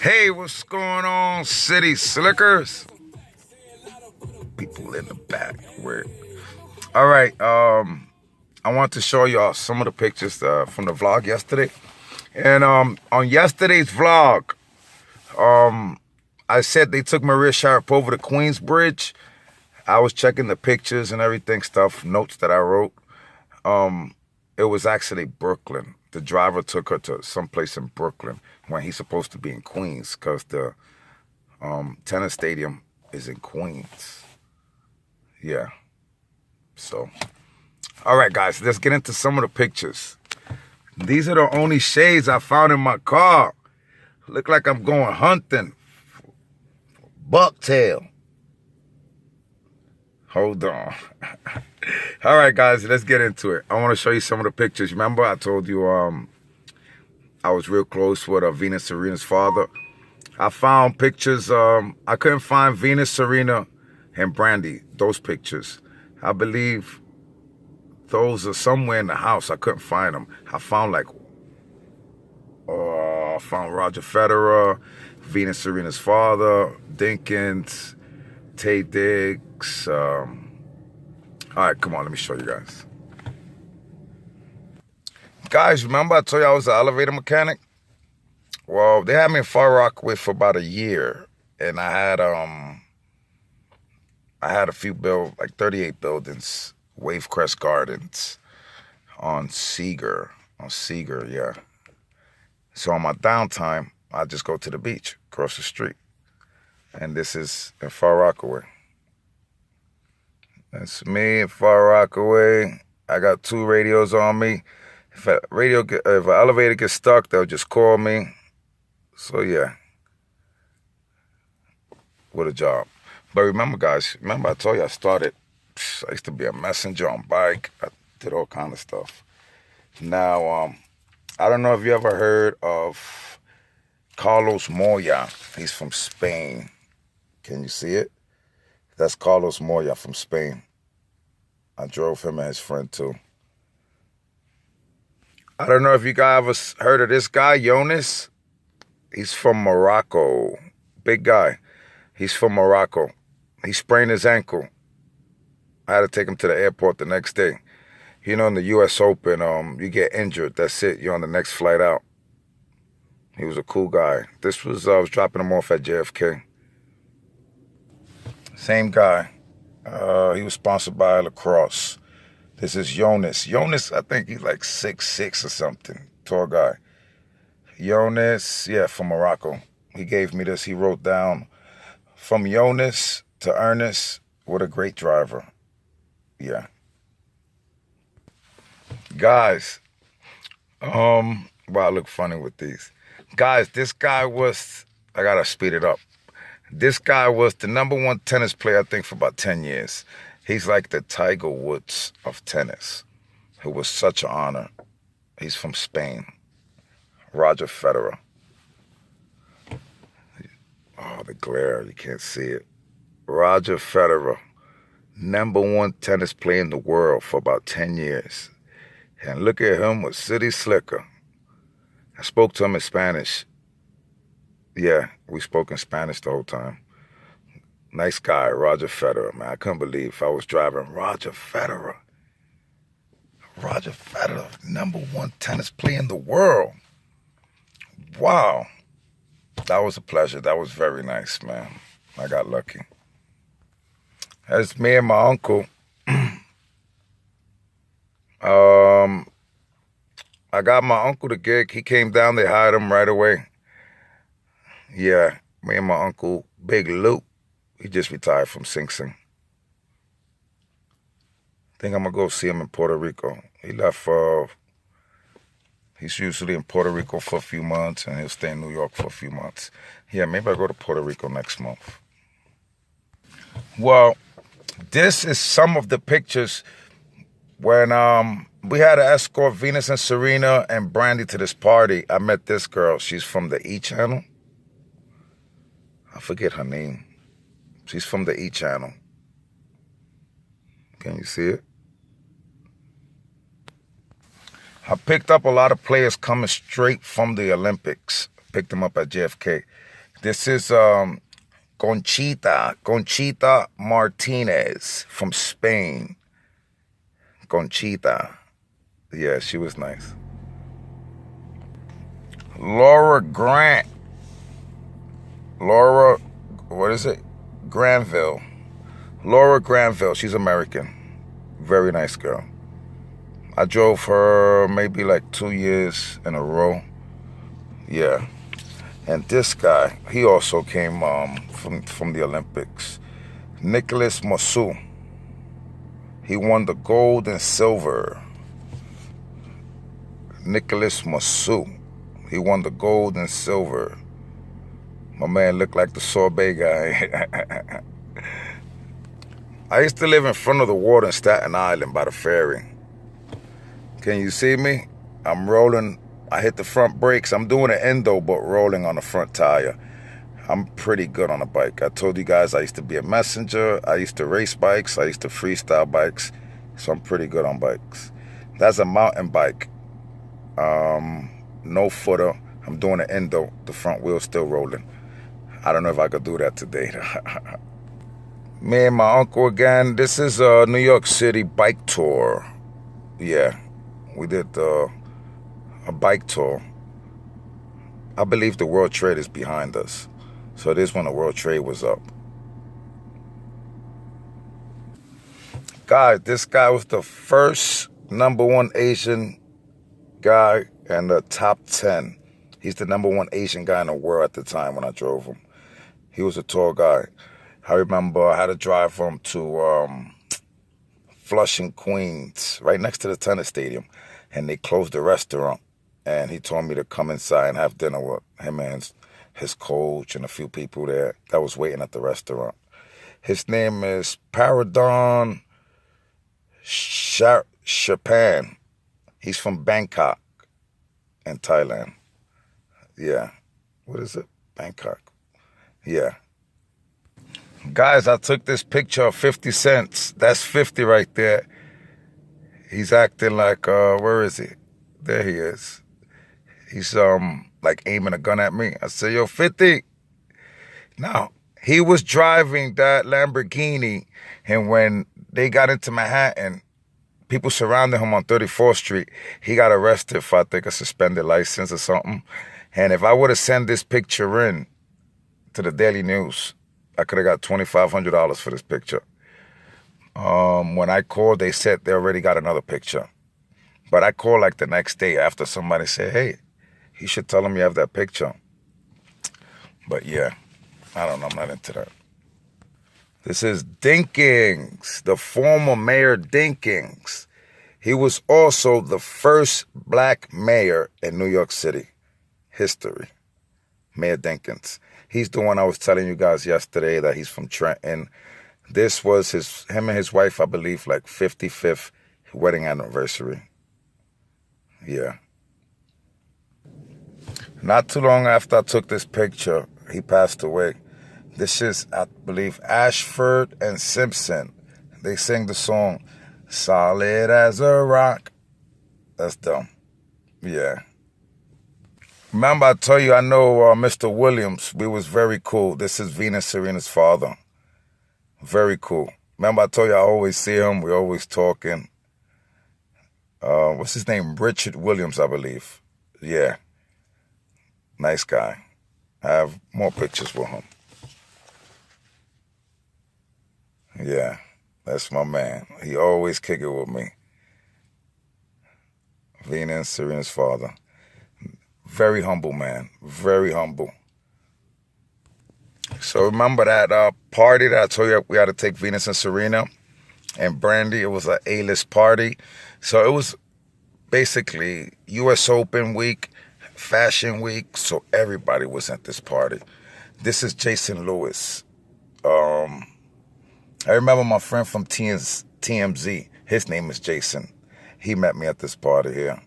Hey, what's going on, City Slickers? People in the back. Weird. All right. I want to show y'all some of the pictures from the vlog yesterday. And on yesterday's vlog, I said they took Maria Sharapova to Queensbridge. I was checking the pictures and everything, notes that I wrote. It was actually Brooklyn. The driver took her to someplace in Brooklyn when he's supposed to be in Queens because the tennis stadium is in Queens. Yeah. So, all right, guys, let's get into some of the pictures. These are the only shades I found in my car. Look like I'm going hunting. Bucktail. Hold on. All right, guys, let's get into it. I want to show you some of the pictures. Remember, I told you I was real close with Venus Serena's father. I found pictures. I couldn't find Venus, Serena, and Brandy, those pictures. I believe those are somewhere in the house. I couldn't find them. I found I found Roger Federer, Venus Serena's father, Dinkins, Tay Diggs. All right, come on, let me show you guys. Guys, remember I told you I was an elevator mechanic? Well, they had me in Far Rockaway for about a year, and I had a few 38 buildings, Wavecrest Gardens, on Seeger, yeah. So on my downtime, I just go to the beach, across the street, and this is in Far Rockaway. That's me in Far Rockaway. I got 2 radios on me. If an elevator gets stuck, they'll just call me. So yeah, what a job. But remember, guys, I told you I used to be a messenger on bike. I did all kind of stuff. Now, I don't know if you ever heard of Carlos Moya. He's from Spain. Can you see it? That's Carlos Moya from Spain. I drove him and his friend too. I don't know if you guys ever heard of this guy, Jonas. He's from Morocco. Big guy. He's from Morocco. He sprained his ankle. I had to take him to the airport the next day. You know, in the U.S. Open, you get injured. That's it. You're on the next flight out. He was a cool guy. I was dropping him off at JFK. Same guy. He was sponsored by Lacrosse. This is Jonas. Jonas, I think he's like 6'6" or something. Tall guy. Jonas, yeah, from Morocco. He gave me this. He wrote down, from Jonas to Ernest, what a great driver. Yeah. Guys, wow, I look funny with these. Guys, this guy was, I gotta speed it up. This guy was the #1 tennis player, I think, for about 10 years. He's like the Tiger Woods of tennis. It was such an honor. He's from Spain. Roger Federer. Oh, the glare, you can't see it. Roger Federer, #1 tennis player in the world for about 10 years. And look at him with City Slicker. I spoke to him in Spanish. Yeah, we spoke in Spanish the whole time. Nice guy, Roger Federer, man. I couldn't believe I was driving Roger Federer. Roger Federer, #1 tennis player in the world. Wow. That was a pleasure. That was very nice, man. I got lucky. That's me and my uncle. I got my uncle the gig. He came down, they hired him right away. Yeah, me and my uncle, Big Luke, he just retired from Sing Sing. Think I'm gonna go see him in Puerto Rico. He left, he's usually in Puerto Rico for a few months and he'll stay in New York for a few months. Yeah, maybe I'll go to Puerto Rico next month. Well, this is some of the pictures when we had to escort Venus and Serena and Brandy to this party. I met this girl. She's from the E! Channel. I forget her name. She's from the E! Channel. Can you see it? I picked up a lot of players coming straight from the Olympics. Picked them up at JFK. This is Conchita Martinez from Spain. Conchita. Yeah, she was nice. Laura Grant. Laura, what is it? Granville. Laura Granville. She's American. Very nice girl. I drove her maybe like 2 years in a row. Yeah. And this guy, he also came from the Olympics. Nicholas Massou. He won the gold and silver. Nicholas Massou. He won the gold and silver. My man looked like the sorbet guy. I used to live in front of the water in Staten Island by the ferry. Can you see me? I'm rolling. I hit the front brakes. I'm doing an endo, but rolling on the front tire. I'm pretty good on a bike. I told you guys I used to be a messenger. I used to race bikes. I used to freestyle bikes. So I'm pretty good on bikes. That's a mountain bike. No footer. I'm doing an endo. The front wheel still rolling. I don't know if I could do that today. Me and my uncle again. This is a New York City bike tour. Yeah, we did a bike tour. I believe the World Trade is behind us. So this when the World Trade was up. Guys, this guy was the first #1 Asian guy in the top 10. He's the #1 Asian guy in the world at the time when I drove him. He was a tall guy. I remember I had to drive him to Flushing, Queens, right next to the tennis stadium. And they closed the restaurant. And he told me to come inside and have dinner with him and his coach and a few people there that was waiting at the restaurant. His name is Paradon Chapan. He's from Bangkok in Thailand. Yeah. What is it? Bangkok. Yeah. Guys, I took this picture of 50 cents. That's 50 right there. He's acting like, where is he? There he is. He's like aiming a gun at me. I said, yo, 50. Now, he was driving that Lamborghini, and when they got into Manhattan, people surrounded him on 34th Street. He got arrested for, I think, a suspended license or something. And if I would have sent this picture in to the Daily News, I could have got $2,500 for this picture. When I called, they said they already got another picture. But I called like the next day after somebody said, hey, you should tell him you have that picture. But yeah, I don't know. I'm not into that. This is Dinkins, the former Mayor Dinkins. He was also the first black mayor in New York City. History. Mayor Dinkins. He's the one I was telling you guys yesterday that he's from Trenton. This was him and his wife, I believe, like 55th wedding anniversary. Yeah. Not too long after I took this picture, he passed away. This is, I believe, Ashford and Simpson. They sing the song, Solid as a Rock. That's dumb. Yeah. Remember, I told you I know Mr. Williams. We was very cool. This is Venus Serena's father. Very cool. Remember, I told you I always see him. We always talking. What's his name? Richard Williams, I believe. Yeah. Nice guy. I have more pictures with him. Yeah. That's my man. He always kick it with me. Venus Serena's father. Very humble man. Very humble. So remember that party that I told you we had to take Venus and Serena and Brandy? It was an A-list party. So it was basically U.S. Open week, Fashion Week. So everybody was at this party. This is Jason Lewis. I remember my friend from TMZ. His name is Jason. He met me at this party here.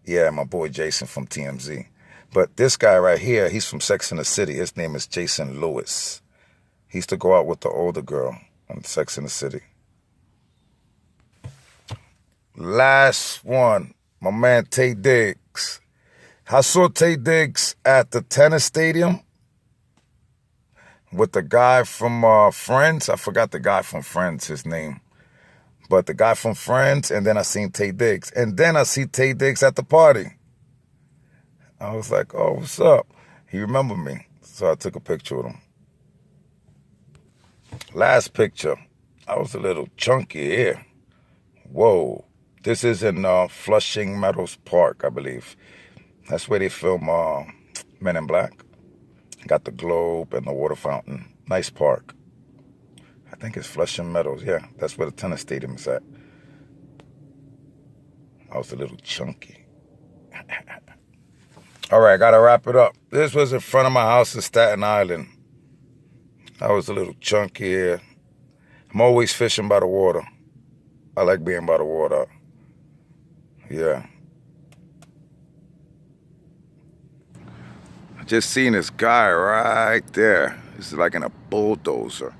Yeah, my boy Jason from TMZ. But this guy right here, he's from Sex and the City. His name is Jason Lewis. He used to go out with the older girl on Sex and the City. Last one, my man Taye Diggs. I saw Taye Diggs at the tennis stadium with the guy from Friends. I forgot the guy from Friends, his name. But the guy from Friends, and then I seen Taye Diggs. And then I see Taye Diggs at the party. I was like, oh, what's up? He remembered me. So I took a picture with him. Last picture. I was a little chunky here. Whoa. This is in Flushing Meadows Park, I believe. That's where they film Men in Black. Got the globe and the water fountain. Nice park. I think it's Flushing Meadows. Yeah, that's where the tennis stadium is at. I was a little chunky. All right, got to wrap it up. This was in front of my house in Staten Island. I was a little chunky here. I'm always fishing by the water. I like being by the water. Yeah. I just seen this guy right there. This is like in a bulldozer.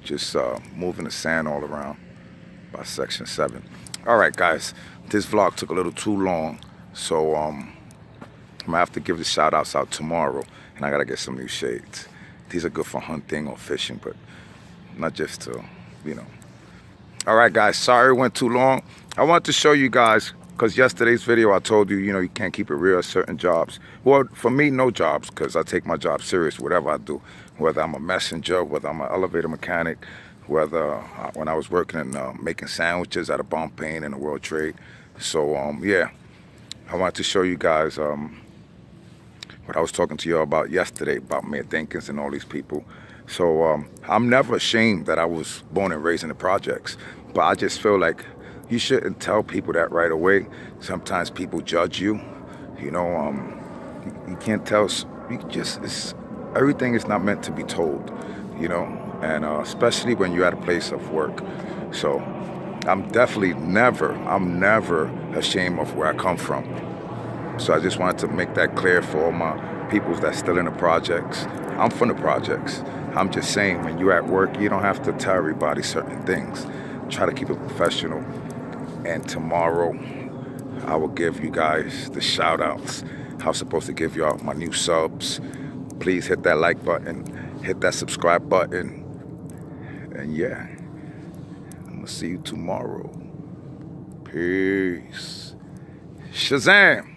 Just moving the sand all around by Section 7. All right, guys. This vlog took a little too long. So I'm going to have to give the shout-outs out tomorrow. And I got to get some new shades. These are good for hunting or fishing, but not just to, you know. All right, guys. Sorry it went too long. I want to show you guys, because yesterday's video I told you, you can't keep it real at certain jobs. Well, for me, no jobs, because I take my job serious, whatever I do. Whether I'm a messenger, whether I'm an elevator mechanic, whether when I was working in making sandwiches at a Bomb Pain in the World Trade. So, yeah, I want to show you guys what I was talking to you about yesterday about Mayor Dinkins and all these people. So I'm never ashamed that I was born and raised in the projects, but I just feel like you shouldn't tell people that right away. Sometimes people judge you. You you can't tell. Everything is not meant to be told. And especially when you're at a place of work. So I'm never ashamed of where I come from. So I just wanted to make that clear for all my people that's still in the projects. I'm from the projects. I'm just saying, when you're at work, you don't have to tell everybody certain things. Try to keep it professional. And tomorrow, I will give you guys the shout outs. I was supposed to give y'all my new subs. Please hit that like button, hit that subscribe button. And yeah, I'm gonna see you tomorrow. Peace. Shazam!